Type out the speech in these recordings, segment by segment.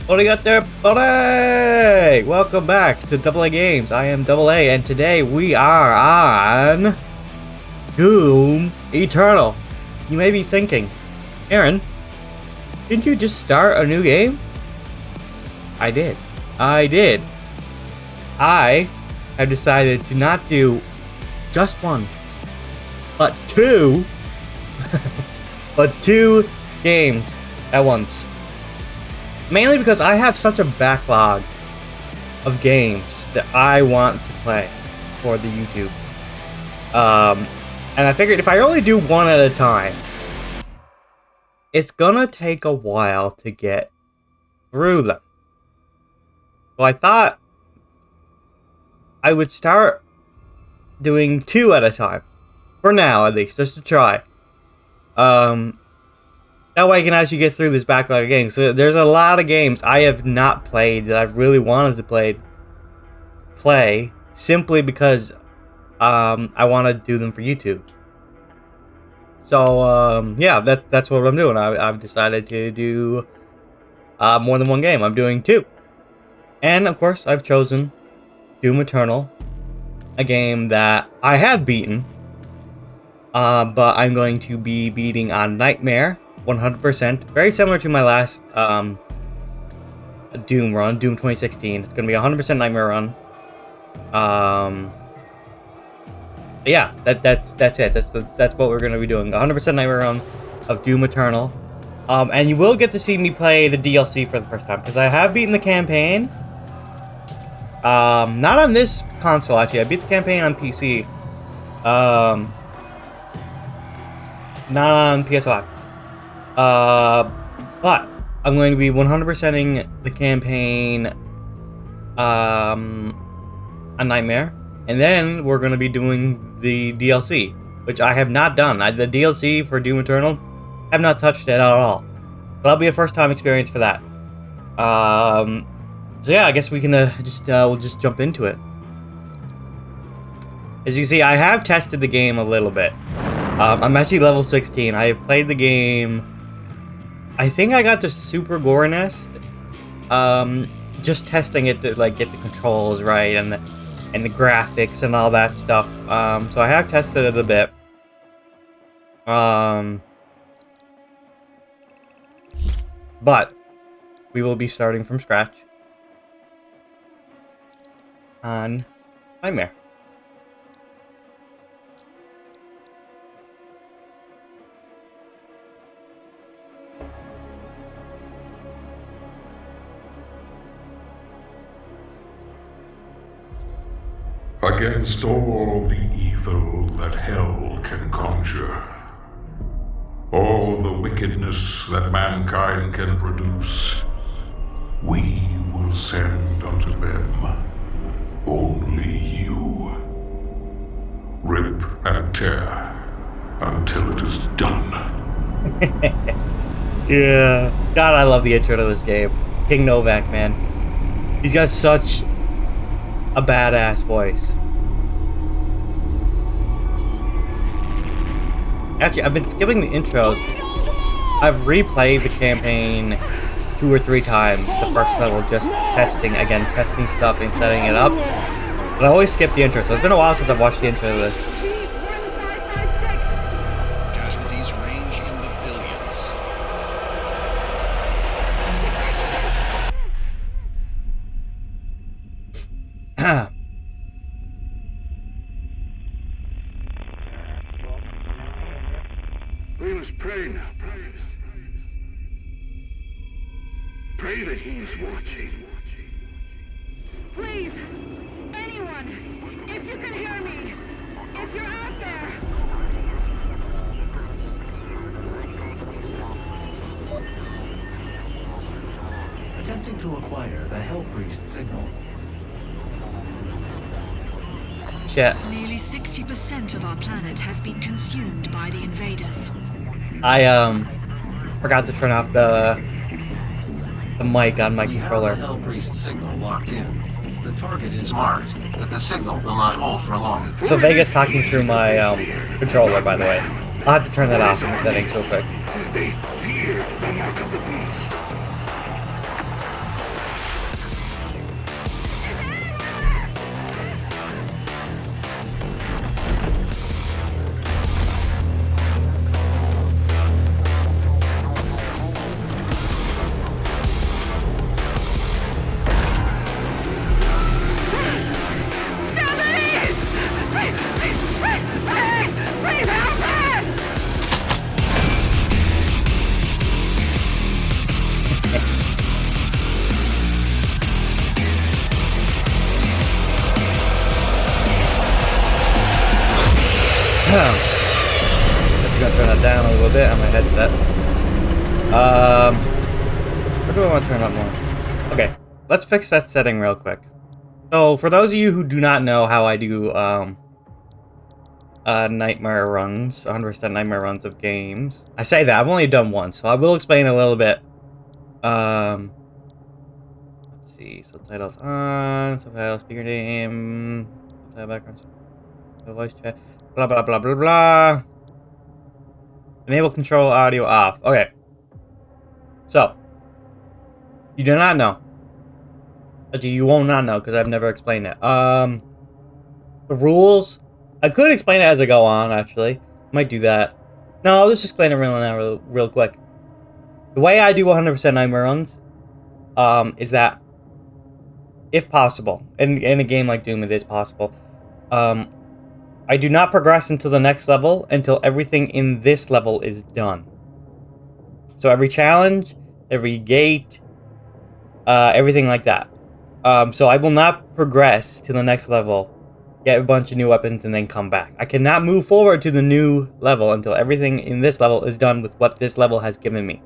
What do you got there, buddy? Welcome back to AA Games. I am AA, and today we are on Doom Eternal. You may be thinking, Aaron, didn't you just start a new game? I did. I have decided to not do just one, but two, two games at once. Mainly because I have such a backlog of games that I want to play for the YouTube. And I figured if I only do one at a time, it's gonna take a while to get through them. So I thought I would start doing two at a time. For now, at least, just to try. That way I can actually get through this backlog of games. So there's a lot of games I have not played that I've really wanted to play simply because I want to do them for YouTube. So yeah, that's what I'm doing. I've decided to do more than one game. I'm doing two. And of course, I've chosen Doom Eternal, a game that I have beaten, but I'm going to be beating on Nightmare 100%. Very similar to my last Doom run, Doom 2016. It's going to be a 100% Nightmare run. Yeah, that's it. That's what we're going to be doing. 100% Nightmare run of Doom Eternal. And you will get to see me play the DLC for the first time, because I have beaten the campaign. Not on this console, actually. I beat the campaign on PC. Not on PS5. But I'm going to be 100%ing the campaign on Nightmare, and then we're going to be doing the DLC, which I have not done. The DLC for Doom Eternal, I have not touched it at all. So that'll be a first-time experience for that. So yeah, I guess we can we'll just jump into it. As you see, I have tested the game a little bit. I'm actually level 16. I have played the game. I think I got to Super Gore Nest. Just testing it to like get the controls right and the graphics and all that stuff. So I have tested it a bit. But we will be starting from scratch on Nightmare. Against all the evil that hell can conjure, all the wickedness that mankind can produce, we will send unto them only you. Rip and tear until it is done. Yeah. God, I love the intro to this game. King Novak, man. He's got such a badass voice. Actually, I've been skipping the intros because I've replayed the campaign 2 or 3 times. The first level, just testing stuff and setting it up. But I always skip the intro, so it's been a while since I've watched the intro to this. Casualties range in the billions. We must pray now, brothers. Pray that he is watching. Please, anyone, if you can hear me, if you're out there. Attempting to acquire the Hell Priest signal. Shit. Nearly 60% of our planet has been consumed by the invaders. I forgot to turn off the mic on my controller. We have the Hell Priest signal locked in. The target is marked, but the signal will not hold for long. So Vega's talking through my controller, by the way. I'll have to turn that off in the settings real quick. They fear the mark of the beast. Just gonna turn that down a little bit on my headset. Where do I want to turn up more? Okay, let's fix that setting real quick. So, for those of you who do not know how I do, nightmare runs, 100% nightmare runs of games. I say that, I've only done one, so I will explain a little bit. Let's see, subtitles on, subtitles, speaker name, subtitle background, voice chat, blah blah blah blah blah. Enable control audio off. Okay. So, you do not know. Actually, you won't not know because I've never explained it. The rules. I could explain it as I go on. Actually, might do that. No, I'll just explain it real quick. The way I do 100% nightmare runs, is that if possible, in a game like Doom, it is possible. I do not progress into the next level until everything in this level is done. So every challenge, every gate, everything like that. So I will not progress to the next level, get a bunch of new weapons, and then come back. I cannot move forward to the new level until everything in this level is done with what this level has given me.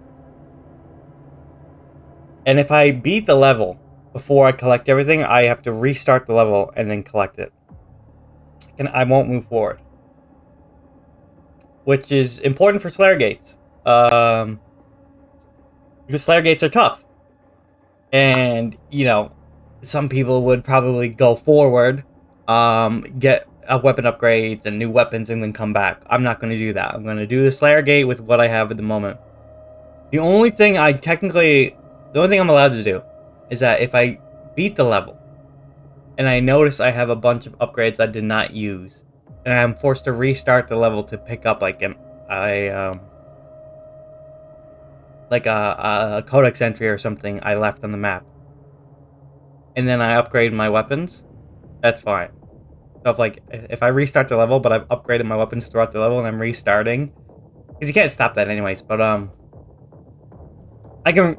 And if I beat the level before I collect everything, I have to restart the level and then collect it. And I won't move forward. Which is important for Slayer gates. Because Slayer gates are tough. And, you know, some people would probably go forward, get weapon upgrades and new weapons, and then come back. I'm not going to do that. I'm going to do the Slayer gate with what I have at the moment. The only thing I'm allowed to do is that if I beat the level and I notice I have a bunch of upgrades I did not use, and I'm forced to restart the level to pick up like a codex entry or something I left on the map, and then I upgrade my weapons, that's fine. So if I restart the level but I've upgraded my weapons throughout the level and I'm restarting, because you can't stop that anyways, but I can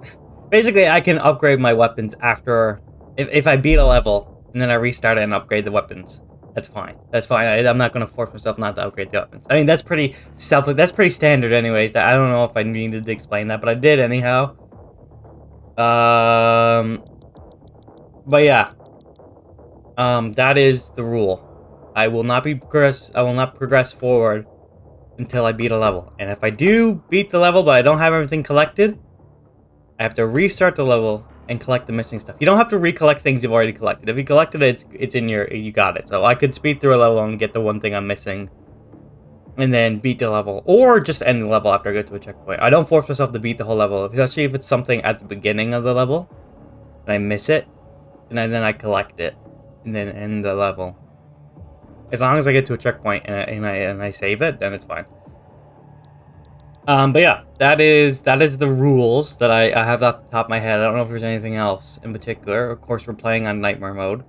upgrade my weapons after if I beat a level and then I restart it and upgrade the weapons. That's fine. That's fine. I'm not gonna force myself not to upgrade the weapons. I mean, that's pretty standard anyways. I don't know if I needed to explain that, but I did anyhow. But yeah. That is the rule. I will not progress forward until I beat a level. And if I do beat the level but I don't have everything collected, I have to restart the level and collect the missing stuff. You don't have to recollect things you've already collected. If you collected it, it's in you got it. So I could speed through a level and get the one thing I'm missing, and then beat the level, or just end the level after I get to a checkpoint. I don't force myself to beat the whole level, especially if it's something at the beginning of the level and I miss it, and then I collect it and then end the level. As long as I get to a checkpoint and I save it, then it's fine. But yeah, that is the rules that I have off the top of my head. I don't know if there's anything else in particular. Of course, we're playing on Nightmare mode.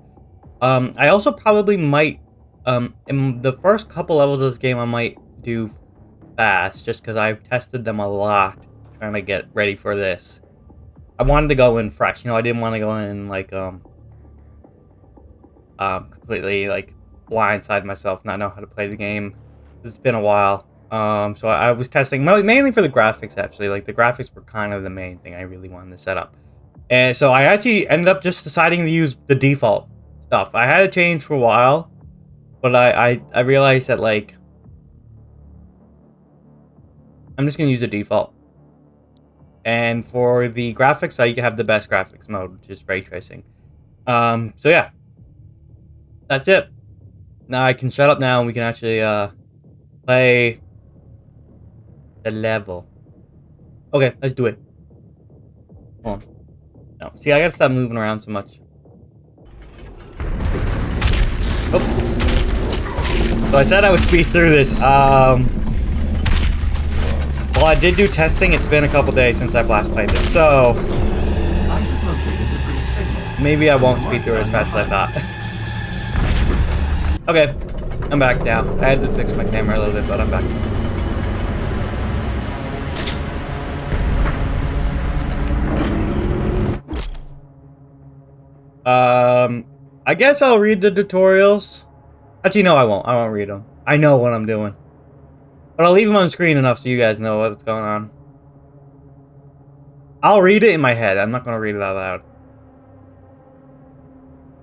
I also probably might, in the first couple levels of this game, I might do fast, just because I've tested them a lot, trying to get ready for this. I wanted to go in fresh, you know, I didn't want to go in, like, completely, like, blindside myself, not know how to play the game. It's been a while. So I was testing mainly for the graphics, actually. Like, the graphics were kind of the main thing I really wanted to set up. And so I actually ended up just deciding to use the default stuff. I had it changed for a while, but I realized that, like, I'm just going to use the default. And for the graphics, I have the best graphics mode, which is ray tracing. So yeah. That's it. Now I can shut up now and we can actually, play the level. Okay, let's do it. Hold on. No, see, I gotta stop moving around so much. Oh. So I said I would speed through this. Well, I did do testing. It's been a couple days since I've last played this, so maybe I won't speed through it as fast as I thought. Okay, I'm back now. I had to fix my camera a little bit, but I'm back. I guess I'll read the tutorials. Actually, no, I won't. I won't read them. I know what I'm doing. But I'll leave them on screen enough so you guys know what's going on. I'll read it in my head. I'm not going to read it out loud.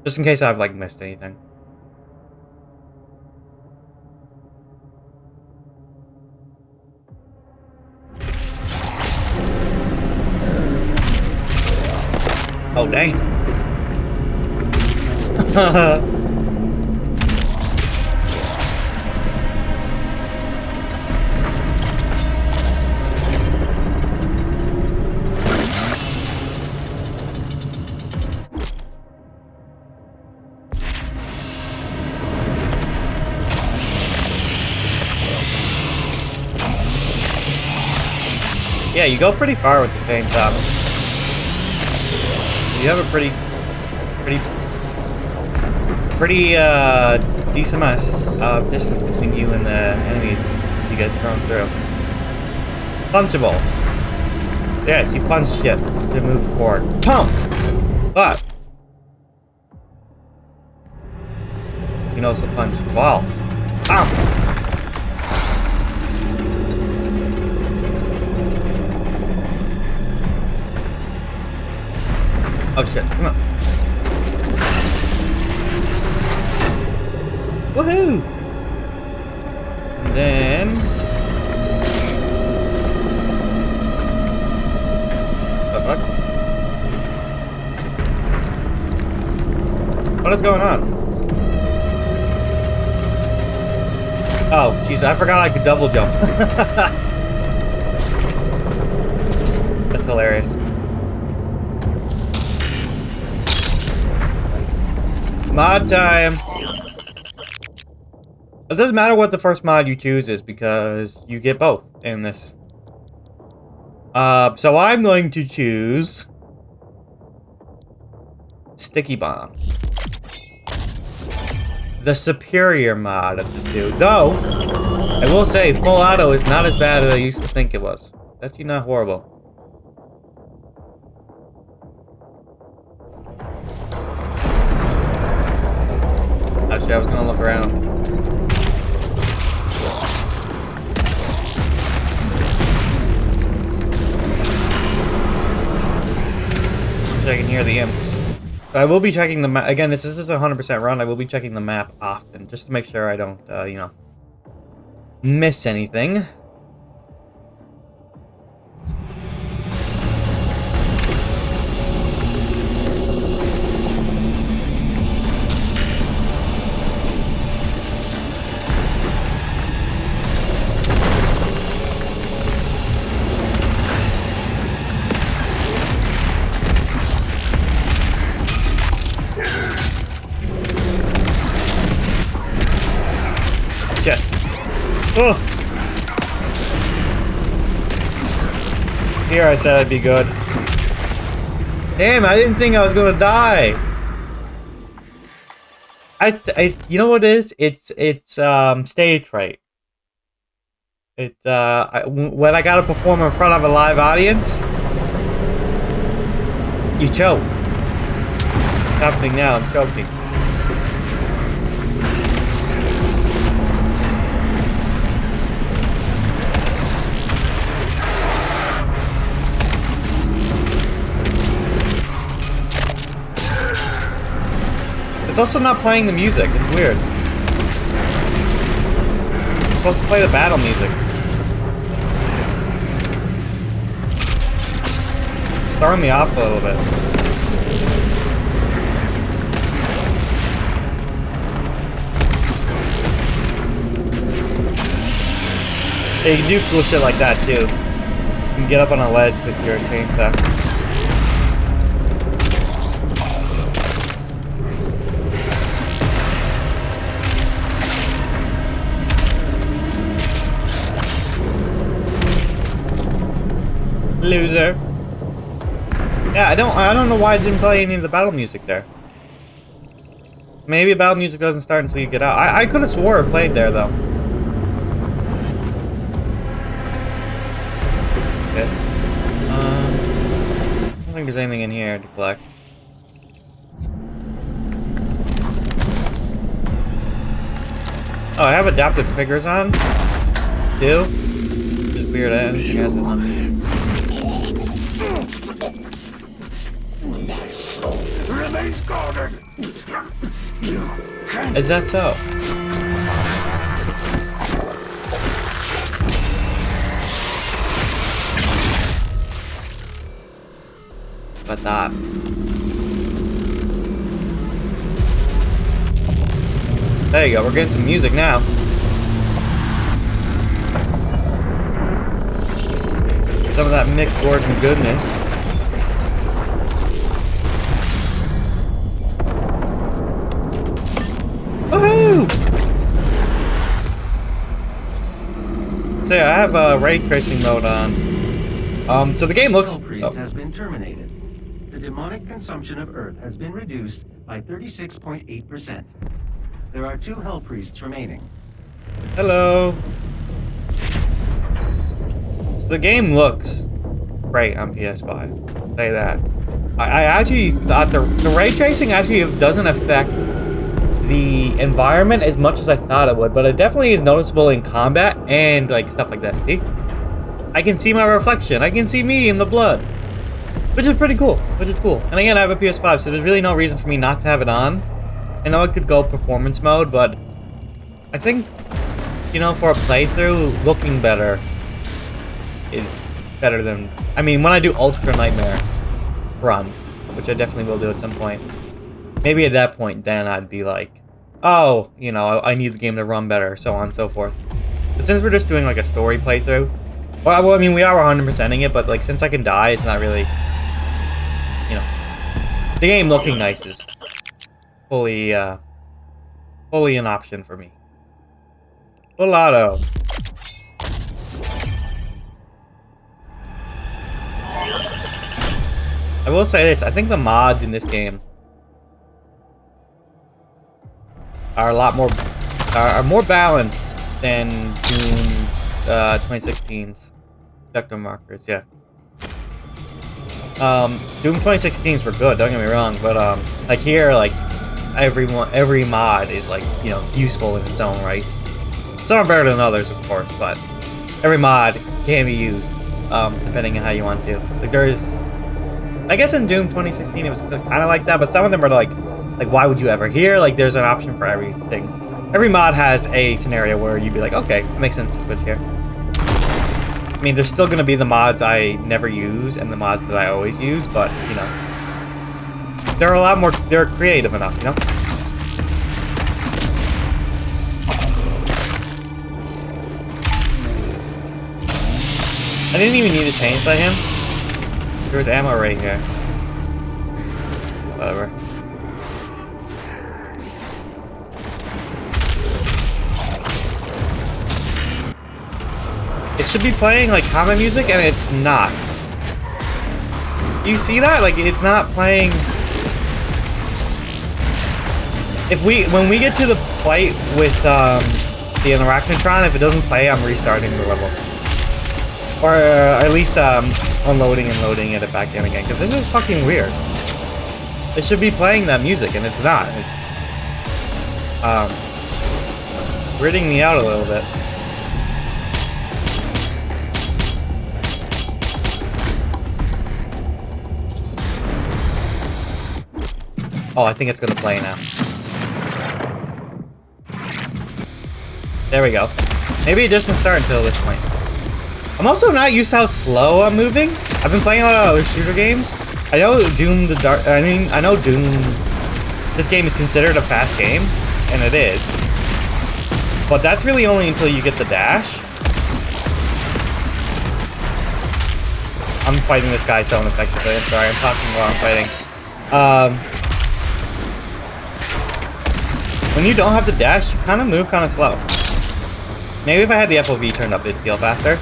Just in case I've, like, missed anything. Oh, dang. Yeah, you go pretty far with the chainsaw. You have a pretty decent amount of distance between you and the enemies you get thrown through. Punchables. Yes, you punch shit to move forward. Pump! But you can also punch walls. Pump! Oh shit, come on. Woohoo! And then... what is going on? Oh, jeez, I forgot I could double jump. That's hilarious. Mod time! It doesn't matter what the first mod you choose is because you get both in this. So I'm going to choose Sticky Bomb. The superior mod of the two. Though, I will say, full auto is not as bad as I used to think it was. It's actually not horrible. Actually, I was gonna look around. So I can hear the imps. But I will be checking the map. Again, this isn't a 100% run. I will be checking the map often, just to make sure I don't, you know, miss anything. Shit. Oh. Here I said I'd be good. Damn, I didn't think I was gonna die. You know what it is? It's stage fright. When I gotta perform in front of a live audience, you choke. It's happening now, I'm choking. It's also not playing the music. It's weird. It's supposed to play the battle music. It's throwing me off a little bit. Yeah, you can do cool shit like that too. You can get up on a ledge with your chainsaw. Loser. Yeah, I don't know why I didn't play any of the battle music there. Maybe battle music doesn't start until you get out. I could have swore it played there though. Okay. I don't think there's anything in here to collect. Oh, I have adaptive triggers on. too. Which is weird. I don't think it has this on me. Remains guarded. Is that so? But that. There you go. We're getting some music now. Some of that Mick Gordon goodness. Woohoo! So yeah, I have ray tracing mode on. So the game looks. The priest has been terminated. The demonic consumption of Earth has been reduced by 36.8%. There are 2 hell priests remaining. Hello. So the game looks great on PS5. I'll say that. I actually thought the ray tracing actually doesn't affect the environment as much as I thought it would, but it definitely is noticeable in combat and like stuff like that. See, I can see my reflection. I can see me in the blood, which is pretty cool. And again, I have a PS5, so there's really no reason for me not to have it on. I know I could go performance mode, but I think, you know, for a playthrough, looking better is better than... I mean, when I do Ultra Nightmare run, which I definitely will do at some point, maybe at that point, then I'd be like, oh, you know, I need the game to run better, so on and so forth. But since we're just doing, like, a story playthrough, well, I mean, we are 100%ing it, but, like, since I can die, it's not really, you know... The game looking nice is fully an option for me. Full auto. I will say this, I think the mods in this game are a lot more are more balanced than Doom 2016's objective markers, yeah. Doom 2016's were good, don't get me wrong, but like here, like every mod is like, you know, useful in its own right. Some are better than others, of course, but every mod can be used, depending on how you want to. Like there's, I guess in Doom 2016 it was kind of like that, but some of them are like why would you ever? Here, like there's an option for everything. Every mod has a scenario where you'd be like, okay, it makes sense to switch here. I mean, there's still gonna be the mods I never use and the mods that I always use, but you know, they're a lot more, they're creative enough, you know? I didn't even need to chainsaw him. There was ammo right here. Whatever. It should be playing like combat music and it's not. You see that? Like it's not playing. When we get to the fight with the Arachnotron, if it doesn't play, I'm restarting the level. Or at least unloading and loading it back in again, because this is fucking weird. It should be playing that music and it's not. It's weirding me out a little bit. Oh, I think it's gonna play now. There we go. Maybe it doesn't start until this point. I'm also not used to how slow I'm moving. I've been playing a lot of other shooter games. I know Doom the Dark... I know Doom... This game is considered a fast game, and it is. But that's really only until you get the dash. I'm fighting this guy so ineffectively. I'm sorry, I'm talking while I'm fighting. When you don't have the dash, you kind of move kind of slow. Maybe if I had the FOV turned up, it'd feel faster.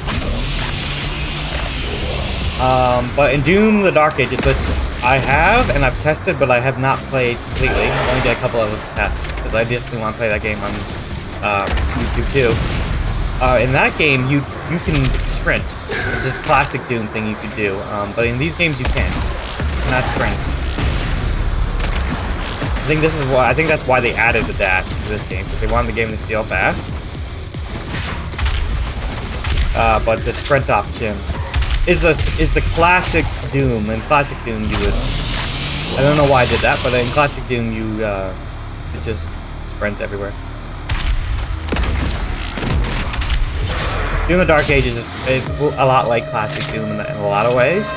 But in Doom the Dark Ages, which I have and I've tested, but I have not played completely. I only did a couple of tests because I definitely want to play that game on YouTube too. In that game, you can sprint. It's this classic Doom thing you could do. But in these games, you can't. You cannot sprint. I think that's why they added the dash to this game, because they wanted the game to feel fast. but the sprint option is the classic Doom. In classic Doom, you would, I don't know why I did that, but in classic Doom, you could just sprint everywhere. Doom: The Dark Ages is a lot like classic Doom in a lot of ways.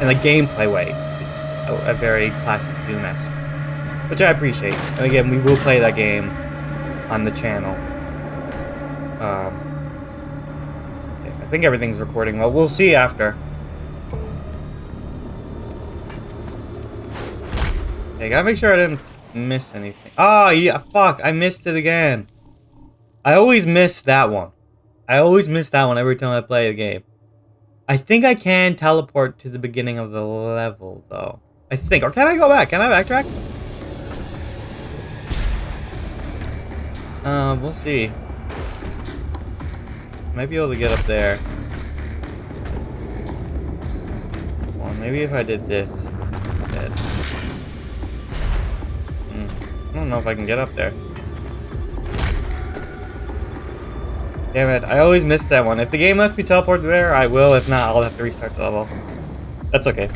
In the gameplay ways, it's a very classic Doom-esque, which I appreciate. And again, we will play that game on the channel. I think everything's recording well. We'll see after. Okay, gotta make sure I didn't miss anything. Oh, yeah, fuck, I missed it again. I always miss that one. I always miss that one every time I play the game. I think I can teleport to the beginning of the level, though. I think. Or can I go back? Can I backtrack? We'll see. Might be able to get up there. Or maybe if I did this instead. I don't know if I can get up there. Damn it, I always miss that one. If the game lets me teleport there, I will. If not, I'll have to restart the level. That's okay.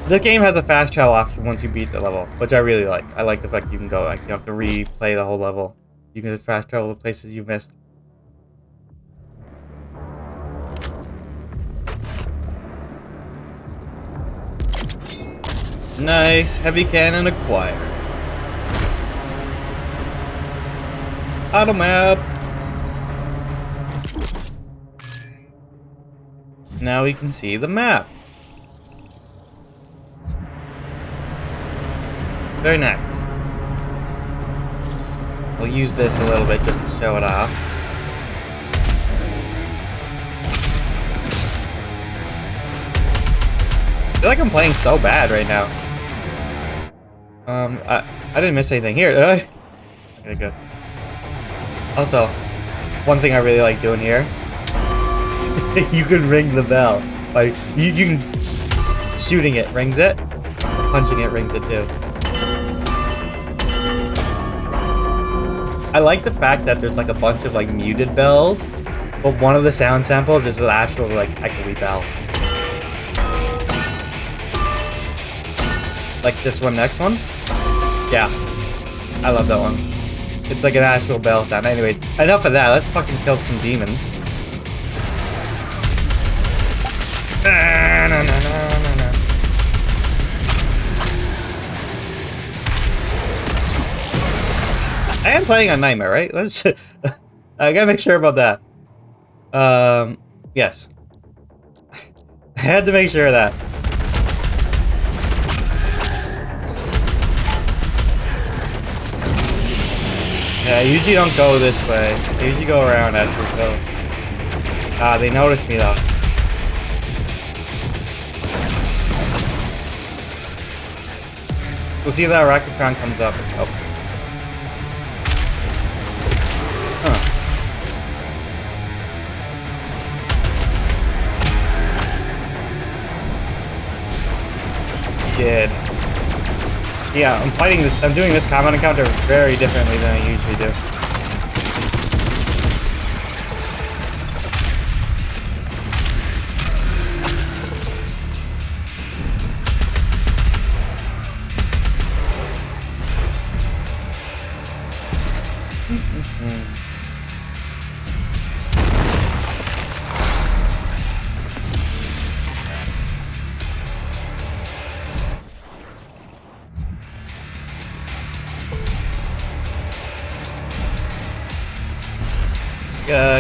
The game has a fast travel option once you beat the level, which I really like. I like the fact you can go, like, you don't have to replay the whole level. You can just fast travel to places you missed. Nice, heavy cannon acquired. Auto map. Now we can see the map. Very nice. We'll use this a little bit just to show it off. I feel like I'm playing so bad right now. I didn't miss anything here, did I? Okay, good. Also, one thing I really like doing here, you can ring the bell. Like, you can, shooting it rings it, punching it rings it too. I like the fact that there's like a bunch of like muted bells, but one of the sound samples is the actual like echoey bell. Like this one, next one? Yeah. I love that one. It's like an actual bell sound. Anyways, enough of that. Let's fucking kill some demons. I am playing on Nightmare, right? Let's. I gotta make sure about that. Yes. I had to make sure of that. Yeah, I usually don't go this way. I usually go around as we go. Ah, they noticed me though. We'll see if that Rocketron comes up. Oh. Huh. Did. Yeah, I'm fighting this. I'm doing this combat encounter very differently than I usually do.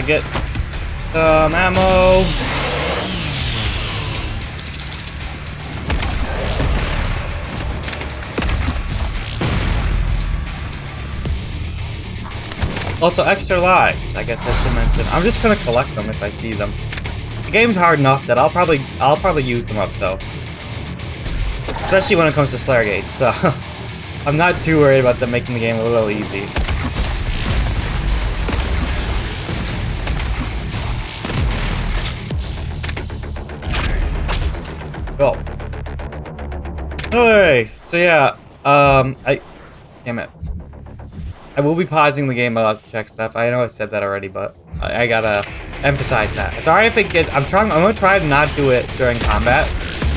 Get some ammo. Also, extra lives. I guess I should mention. I'm just gonna collect them if I see them. The game's hard enough that I'll probably use them up. So, especially when it comes to Slayer Gates. So, I'm not too worried about them making the game a little easy. Go. Alright, so yeah, damn it. I will be pausing the game a lot to check stuff. I know I said that already, but I gotta emphasize that. Sorry if it gets. I'm gonna try to not do it during combat.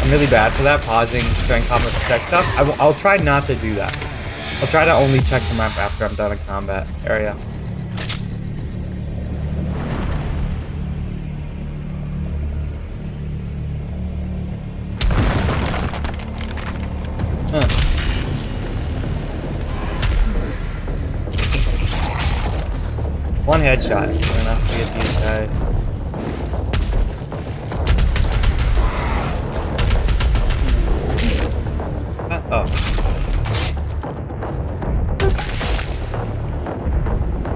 I'm really bad for that, pausing during combat to check stuff. I'll try not to do that. I'll try to only check the map after I'm done in combat area. One headshot, good enough to get these guys. Oh.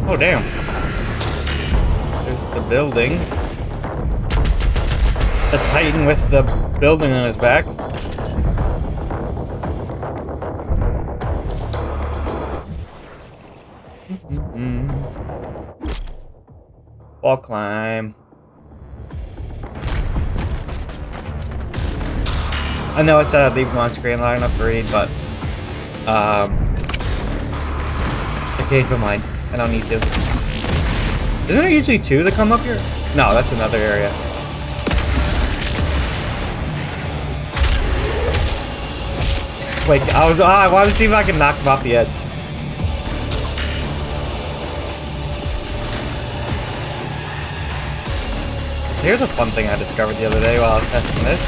Oh, damn. There's the building. The Titan with the building on his back. Wall climb. I know I said I'd leave them on screen long enough to read, but I changed my mind. I don't need to. Isn't there usually 2 that come up here? No, that's another area. Wait, I wanted to see if I can knock him off the edge. So here's a fun thing I discovered the other day while I was testing this.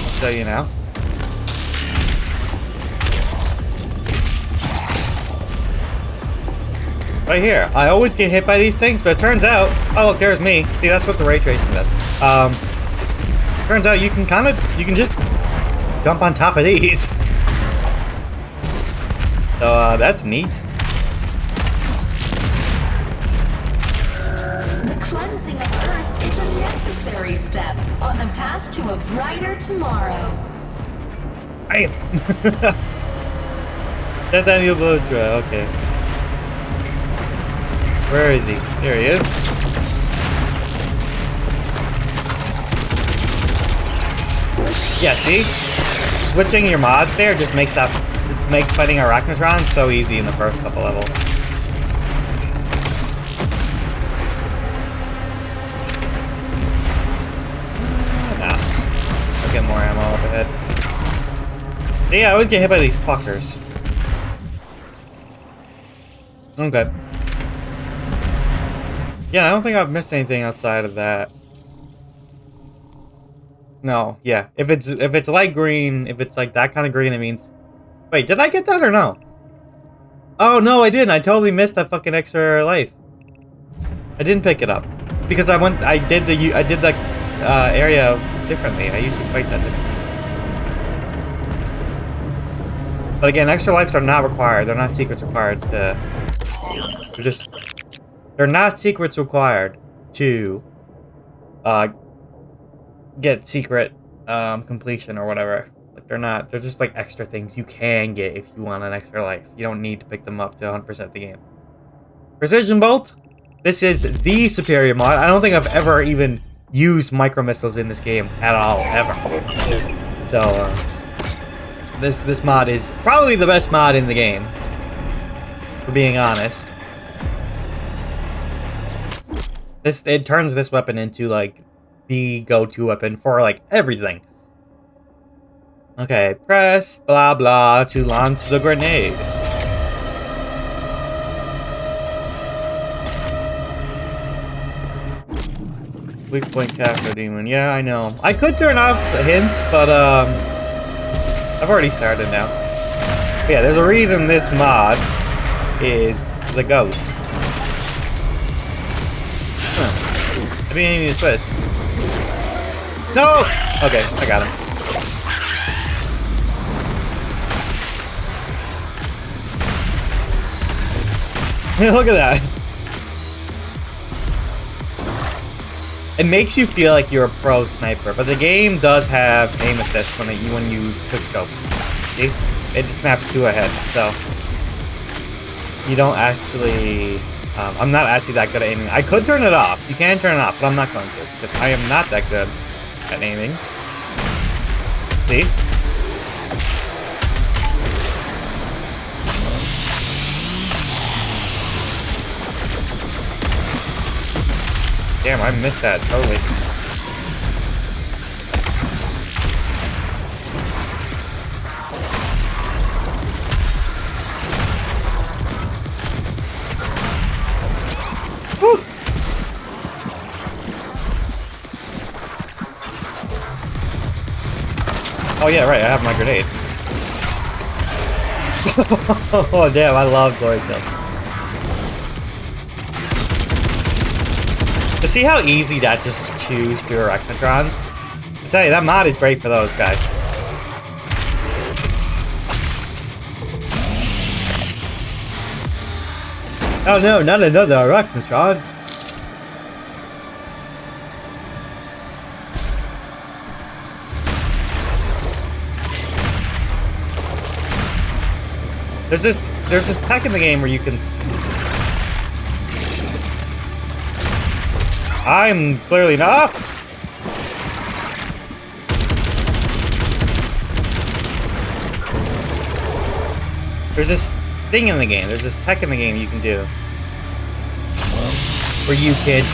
I'll show you now. Right here. I always get hit by these things, but it turns out... Oh, look, there's me. See, that's what the ray tracing does. Turns out you can just jump on top of these. So, that's neat. The cleansing of Earth is a necessary step on the path to a brighter tomorrow. Bam! Nathaniel Blowdra, okay. Where is he? There he is. Yeah, see? Switching your mods there just makes fighting Arachnotron so easy in the first couple levels. Nah. I'll get more ammo up ahead. Yeah, I always get hit by these fuckers. Okay. Yeah, I don't think I've missed anything outside of that. No, yeah. If it's light green, if it's like that kind of green, it means... Wait, did I get that or no? Oh, no, I didn't. I totally missed that fucking extra life. I didn't pick it up. Because I did the area differently. I usually fight that differently. But again, extra lives are not required. They're not secrets required to... They're not secrets required to get secret completion or whatever. Like they're just like extra things you can get if you want an extra life. You don't need to pick them up to 100% the game. Precision Bolt. This is the superior mod. I don't think I've ever even used micro missiles in this game at all, ever. So this mod is probably the best mod in the game, for being honest. It turns this weapon into like the go-to weapon for like everything. Okay, press blah blah to launch the grenade. Weak point capture demon. Yeah, I know. I could turn off the hints, but I've already started now. But yeah, there's a reason this mod is the GOAT. I didn't need to switch. No! Okay, I got him. Look at that. It makes you feel like you're a pro sniper, but the game does have aim assist when you quick scope. See? It snaps to ahead, so you don't actually... I'm not actually that good at aiming. I could turn it off. You can turn it off, but I'm not going to, because I am not that good at aiming. See? Damn, I missed that totally. Whew. Oh yeah, right, I have my grenade. Oh damn, I love glory kills. To see how easy that just chews through arachnotrons? I tell you, that mod is great for those guys. Oh no, not another arachnotron. There's this tech in the game where you can. I'm clearly not. There's this thing in the game. There's this tech in the game you can do where you can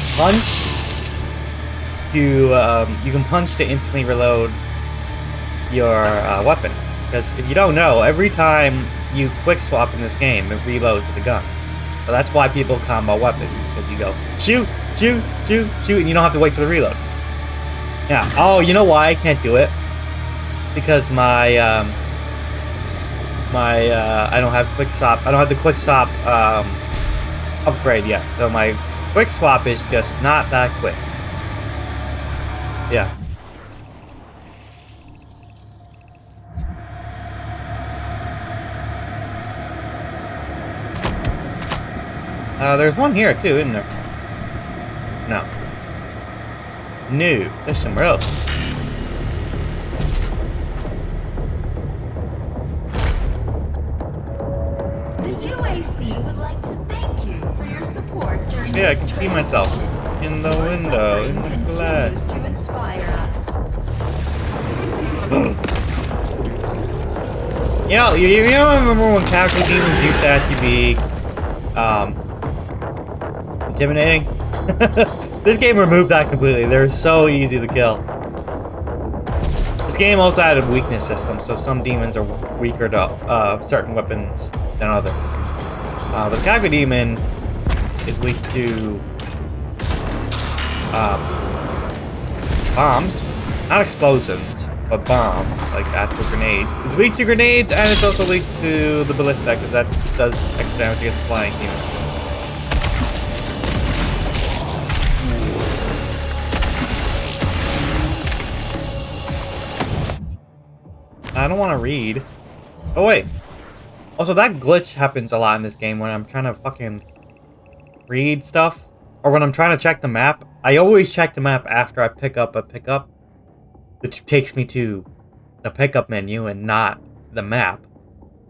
punch to instantly reload your weapon. Because if you don't know, every time you quick swap in this game, it reloads the gun. So that's why people combo weapons, because you go shoot, shoot, shoot, shoot, and you don't have to wait for the reload. Yeah. Oh, you know why I can't do it? Because I don't have quick swap. I don't have the quick swap upgrade yet. So my quick swap is just not that quick. Yeah. There's one here too, isn't there? No. No, there's somewhere else. The UAC would like to thank you for your support during Yeah, I this can see myself in the Your window, in suffering the glass. continues to inspire us. You remember when character demons used to actually be intimidating? This game removed that completely. They're so easy to kill. This game also had a weakness system, so some demons are weaker to certain weapons than others. The character demon is weak to bombs, not explosions, but bombs, like actual grenades. It's weak to grenades, and it's also weak to the ballista, because that does extra damage against flying demons. I don't want to read. Oh wait. Also, that glitch happens a lot in this game when I'm trying to fucking read stuff, or when I'm trying to check the map. I always check the map after I pick up a pickup, which takes me to the pickup menu and not the map.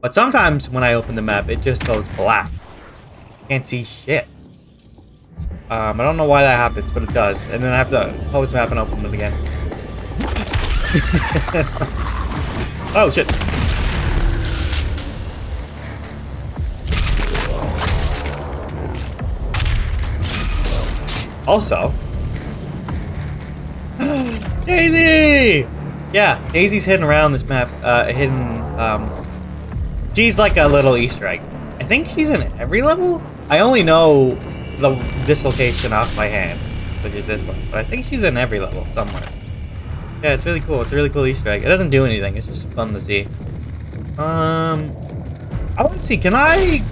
But sometimes when I open the map, it just goes black. Can't see shit. I don't know why that happens, but it does. And then I have to close the map and open it again. Oh shit. Also, Daisy! Yeah, Daisy's hidden around this map, she's like a little Easter egg. I think she's in every level? I only know this location off by hand, which is this one, but I think she's in every level somewhere. Yeah, it's really cool. It's a really cool Easter egg. It doesn't do anything, it's just fun to see. I want to see, can I...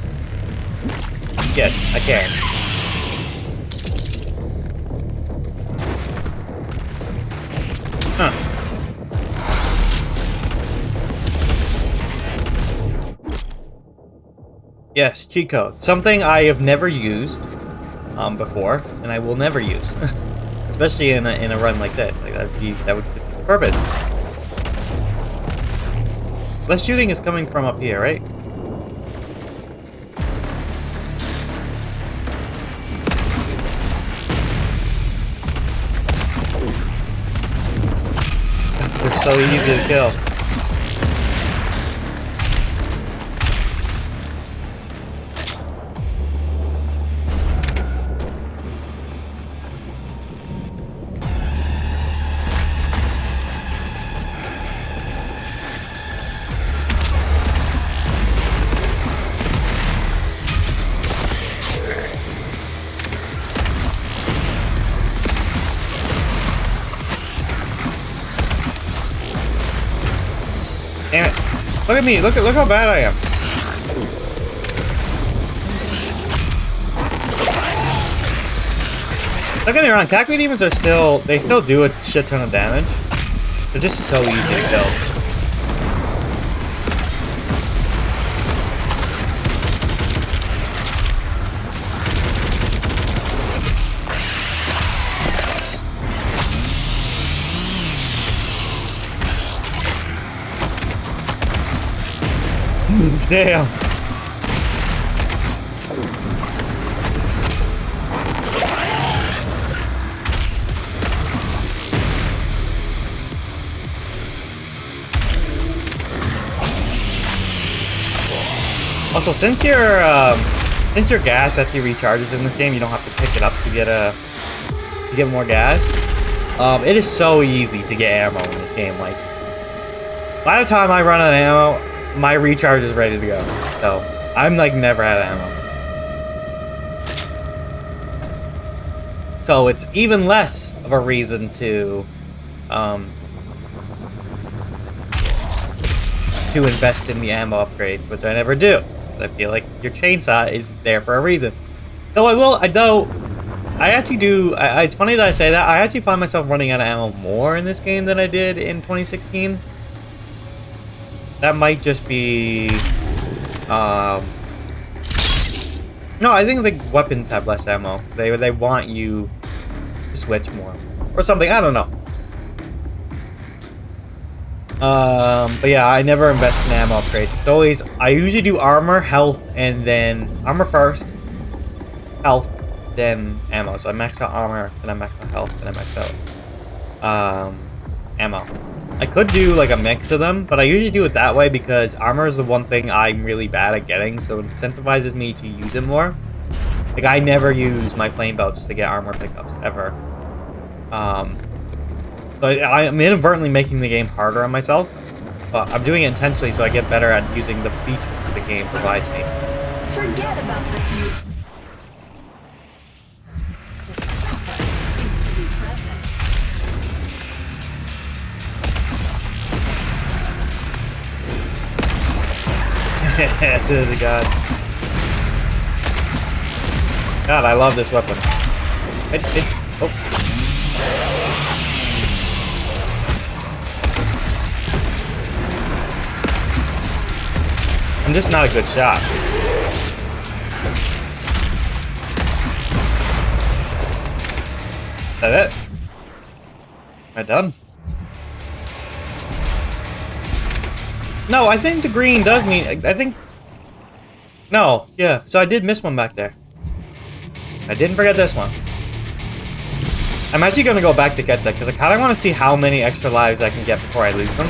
Yes, I can. Huh. Yes, cheat code. Something I have never used before, and I will never use. Especially in a run like this. Like that would defeat the purpose. The shooting is coming from up here, right? There's so easy to kill. Damn it. Look at me. Look how bad I am. Don't get me wrong, Kaku demons are they still do a shit ton of damage. They're just so easy to kill. Damn. Also, since your gas actually recharges in this game, you don't have to pick it up to get more gas. It is so easy to get ammo in this game. Like, by the time I run out of ammo, my recharge is ready to go. So I'm like never out of ammo. So it's even less of a reason to invest in the ammo upgrades, which I never do. I feel like your chainsaw is there for a reason. Though I actually do. It's funny that I say that. I actually find myself running out of ammo more in this game than I did in 2016. That might just be. No, I think the weapons have less ammo. They want you to switch more or something. I don't know. But yeah, I never invest in ammo upgrades. It's always, I usually do armor, health, and then armor first, health, then ammo. So I max out armor, then I max out health, then I max out ammo. I could do like a mix of them, but I usually do it that way because armor is the one thing I'm really bad at getting, so it incentivizes me to use it more. Like, I never use my flame belts to get armor pickups ever. So I'm inadvertently making the game harder on myself, but I'm doing it intentionally so I get better at using the features that the game provides me. Forget about the future. To suffer is to be present. This is God. God, I love this weapon. Oh. I'm just not a good shot. Is that it? Am I done? No, I think the green does mean... I think... No, yeah. So I did miss one back there. I didn't forget this one. I'm actually going to go back to get that, because I kind of want to see how many extra lives I can get before I lose them.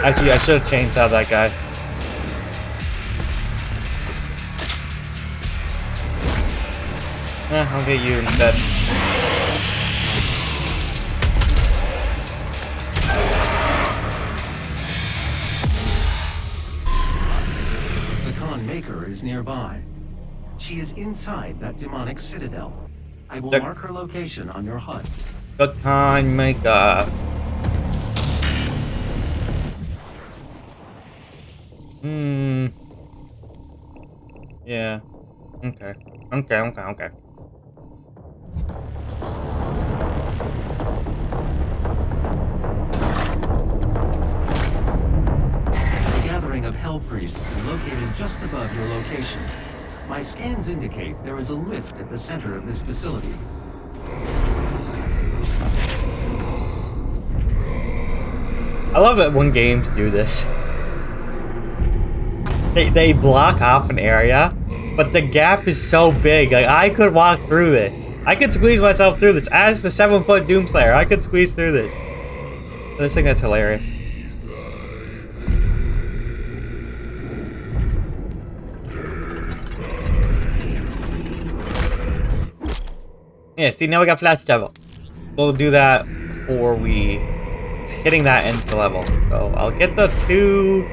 Actually, I should have chainsawed that guy. I'll get you instead. The Khan Maker is nearby. She is inside that demonic citadel. I will mark her location on your HUD. The Khan Maker. Yeah. Okay. The gathering of Hell Priests is located just above your location. My scans indicate there is a lift at the center of this facility. I love it when games do this. They block off an area, but the gap is so big. Like, I could walk through this. I could squeeze myself through this. As the 7-foot Doomslayer, I could squeeze through this. I just think that's hilarious. Yeah, see, now we got flash travel. We'll do that before we hitting that ends the level. So I'll get the two.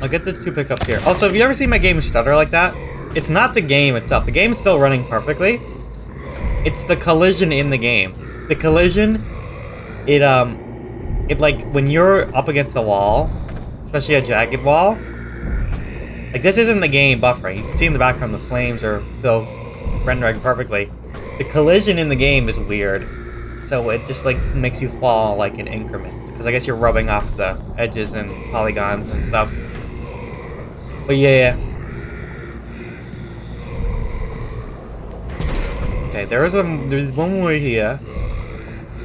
I'll get the two pickups here. Also, if you ever seen my game stutter like that, it's not the game itself. The game's still running perfectly. It's the collision in the game. The collision, it like when you're up against the wall, especially a jagged wall. Like, this isn't the game buffering. You can see in the background the flames are still rendering perfectly. The collision in the game is weird. So it just, like, makes you fall, like, in increments. Because I guess you're rubbing off the edges and polygons and stuff. But yeah. Okay, there's one more here.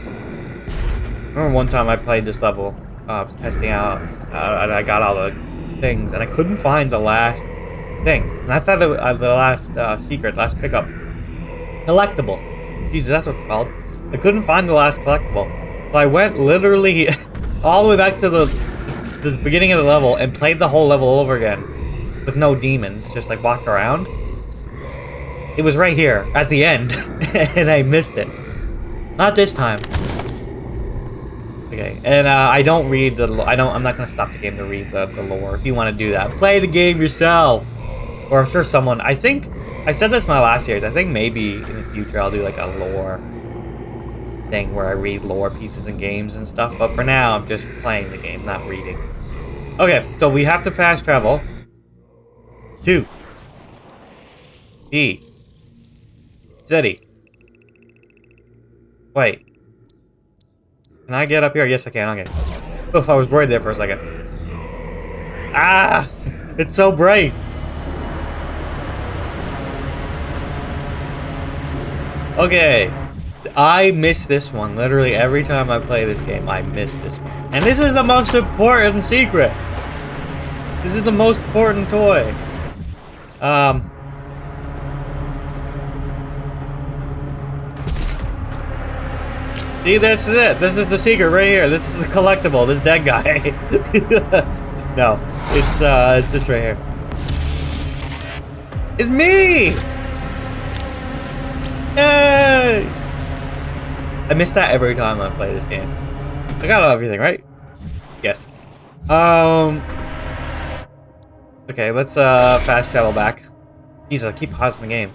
I remember one time I played this level. I was testing out, and I got all the things, and I couldn't find the last thing. And I thought it was the last secret, last pickup. Collectible. Jesus, that's what it's called. I couldn't find the last collectible. So I went literally all the way back to the beginning of the level and played the whole level over again. With no demons, just like walked around. It was right here, at the end, and I missed it. Not this time. Okay, and I don't read the. I'm not gonna stop the game to read the lore. If you want to do that, play the game yourself. Or I'm sure someone. I think I said this in my last series. I think maybe in the future I'll do like a lore thing where I read lore pieces in games and stuff. But for now, I'm just playing the game, not reading. Okay, so we have to fast travel. 2 D City. Wait. Can I get up here? Yes, I can. Okay. Oof, I was worried there for a second. Ah! It's so bright. Okay. I miss this one. Literally every time I play this game, I miss this one. And this is the most important secret. This is the most important toy. See, this is it. This is the secret right here. This is the collectible. This dead guy. No, it's this right here. It's me! Yay! I miss that every time I play this game. I got everything, right? Yes. Okay, let's fast travel back. Jesus, I keep pausing the game.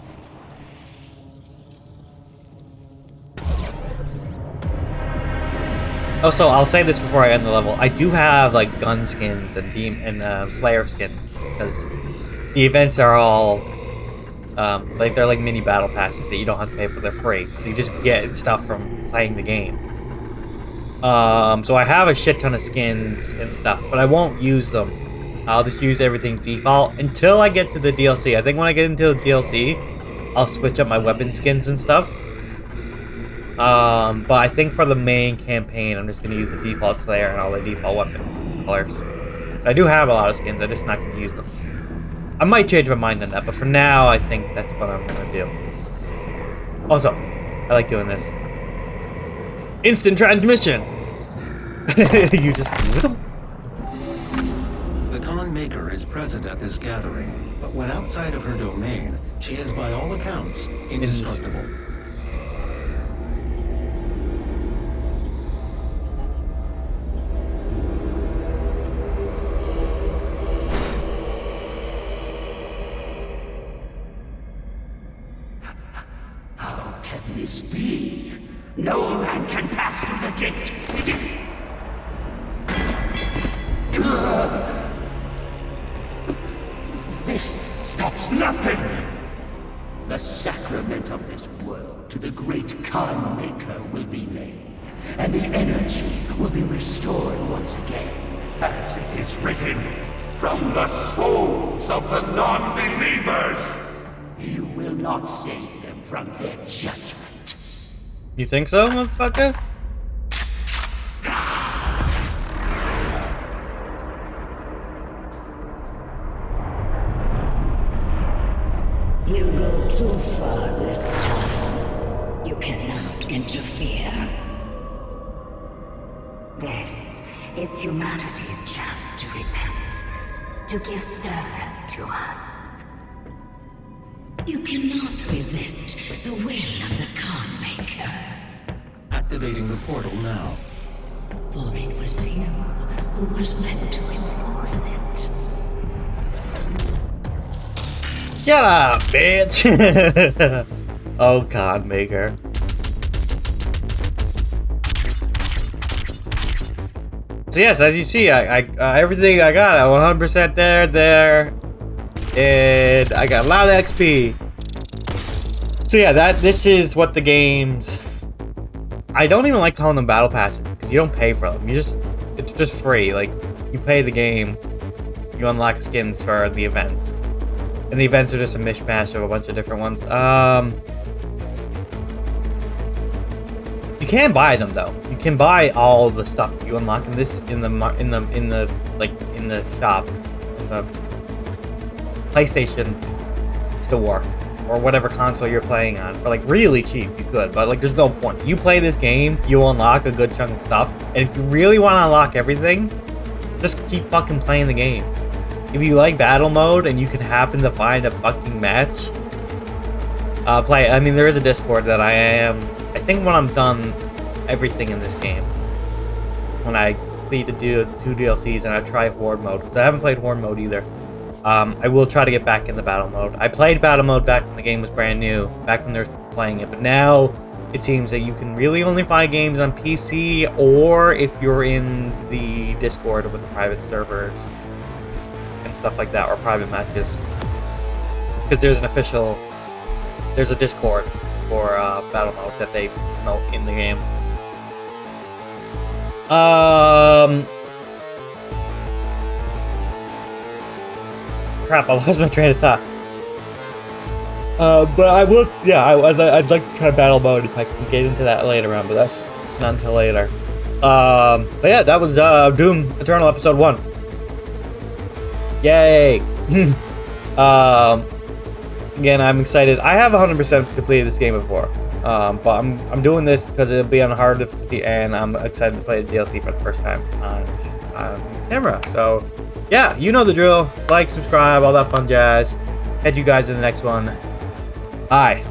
Also, I'll say this before I end the level. I do have like gun skins and Slayer skins because the events are all like they're like mini battle passes that you don't have to pay for. They're free, so you just get stuff from playing the game. So I have a shit ton of skins and stuff, but I won't use them. I'll just use everything default until I get to the DLC. I think when I get into the DLC, I'll switch up my weapon skins and stuff. But I think for the main campaign, I'm just going to use the default Slayer and all the default weapon colors. I do have a lot of skins, I'm just not going to use them. I might change my mind on that, but for now, I think that's what I'm going to do. Also, I like doing this. Instant transmission! You just... The Con Maker is present at this gathering, but when outside of her domain, she is by all accounts indestructible. How can this be? No man can pass through the gate. This stops nothing. The sacrament of this world to the great Khan Maker will be made, and the energy will be restored once again. As it is written, from the souls of the non-believers, you will not save them from their judgment. You think so, motherfucker? so far this time, you cannot interfere. This is humanity's chance to repent, to give service to us. You cannot resist the will of the Khan Maker. Activating the portal now. For it was you who was meant to enforce it. Shut up, bitch! Oh, God Maker. So yes, as you see, I everything I got, 100% there, and I got a lot of XP. So yeah, this is what the games. I don't even like calling them battle passes because you don't pay for them. It's just free. Like, you pay the game, you unlock skins for the events, and the events are just a mishmash of a bunch of different ones. You can buy them though. You can buy all the stuff you unlock in this in the shop, in the PlayStation store, or whatever console you're playing on, for like really cheap. You could, but like there's no point. You play this game, you unlock a good chunk of stuff, and if you really want to unlock everything, just keep fucking playing the game. If you like battle mode and you can happen to find a fucking match, play it. I mean, there is a Discord that I think when I'm done everything in this game, when I complete the 2 DLCs and I try Horde mode, because I haven't played Horde mode either, I will try to get back in the battle mode. I played battle mode back when the game was brand new, back when they were playing it, but now it seems that you can really only find games on PC, or if you're in the Discord with private servers and stuff like that, or private matches, because there's a Discord for battle mode that they promote in the game. Crap, I lost my train of thought. But I will, yeah, I'd like to try battle mode if I can get into that later on, but that's not until later. But yeah, that was Doom Eternal Episode 1. Yay! Again, I'm excited. I have 100% completed this game before, but I'm doing this because it'll be on hard difficulty, and I'm excited to play the DLC for the first time on camera. So, yeah, you know the drill. Like, subscribe, all that fun jazz. Catch you guys in the next one. Bye.